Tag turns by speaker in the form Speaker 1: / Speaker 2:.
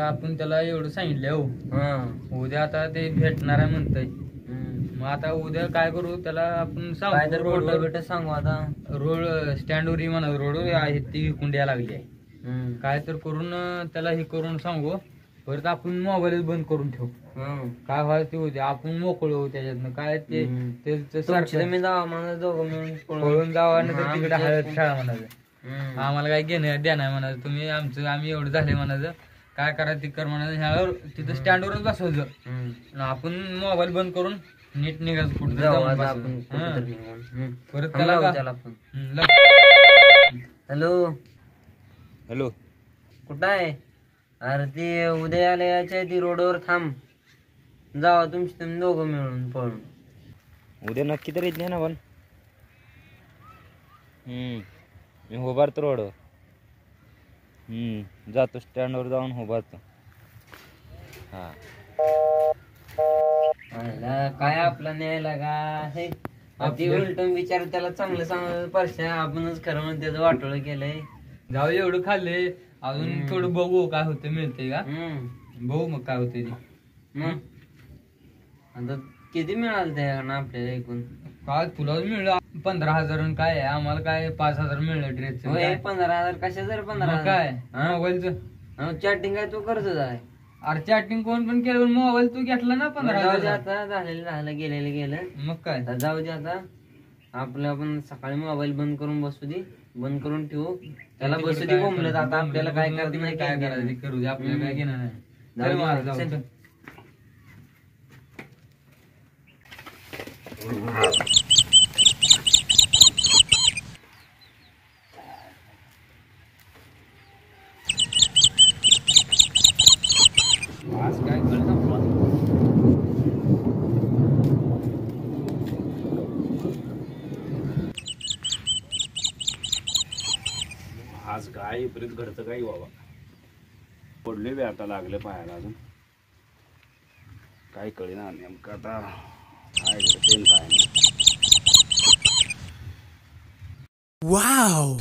Speaker 1: आपण त्याला एवढं सांगितलं हो, उद्या आता ते भेटणार आहे म्हणतंय. मग आता उद्या काय करू त्याला आपण सांगू
Speaker 2: सांगू आता
Speaker 1: रोड स्टँडवर म्हणा रोड आहे ती कुंड्या लागली आहे काय तर करून त्याला हे करून सांगू. परत आपण मोबाईल बंद करून ठेवू. काय व्हायचं ते होते आपण मोकळू त्याच्यातनं काय ते
Speaker 2: मी जावा म्हणा दोघं मिळून
Speaker 1: पळून जावा ना तर तिकडे हळद खेळा म्हणायचं. आम्हाला काय घेणं द्या नाही म्हणायचं. तुम्ही आम्ही एवढं झाले म्हणायचं. काय करा ते कर म्हणायचं. ह्यावर तिथं स्टँडवरच बसवायचं. आपण मोबाईल बंद करून नीट निघायचं कुठं परत त्याला.
Speaker 2: हॅलो
Speaker 1: हॅलो
Speaker 2: कुठं आहे? अरे ती उद्या यायला यायच्या ती रोडवर थांब. जावा तुम्ही दोघं मिळून पळून.
Speaker 1: उद्या नक्की तर येत नाही ना पण. मी उभारतो रोडवर. जातो स्टँडवर जाऊन उभारतो. हा
Speaker 2: काय आपला न्यायला का आपली उलट विचार त्याला चांगलं सांग परश्या आपणच खरं म्हणून त्याचं वाटोळं केलंय.
Speaker 1: जाऊ एवढं खाल्ले अजून थोडं बघू काय होतं मिळतंय का. बघू मग काय होतंय ते.
Speaker 2: आता किती मिळाल त्याकडनं आपल्याला एकूण?
Speaker 1: काय तुला मिळलं 15,000 काय आम्हाला काय 5,000 मिळलं ड्रेस.
Speaker 2: 15,000 कशा 15,000
Speaker 1: काय मोबाईलचं
Speaker 2: चॅटिंग काय तू करतोच आहे?
Speaker 1: अरे चॅटिंग कोण पण केलं मोबाईल तू घेतला ना 15,000.
Speaker 2: आता झालेलं गेलेलं
Speaker 1: मग काय
Speaker 2: जाऊ दे. आता आपलं आपण सकाळी मोबाईल बंद करून बसू दे. बंद करून ठेवू त्याला बसू दे बोंबलत. आता आपल्याला काय करायचं नाही
Speaker 1: काय करायचं करू दे. आपल्याला काय घेणार नाही. आज काय
Speaker 3: आज काय विपरीत घडतं काही बाबा. पडले बी आता लागले पायाला अजून काय कळेना नेमकं आता काय घडते काय नाही.
Speaker 4: वाव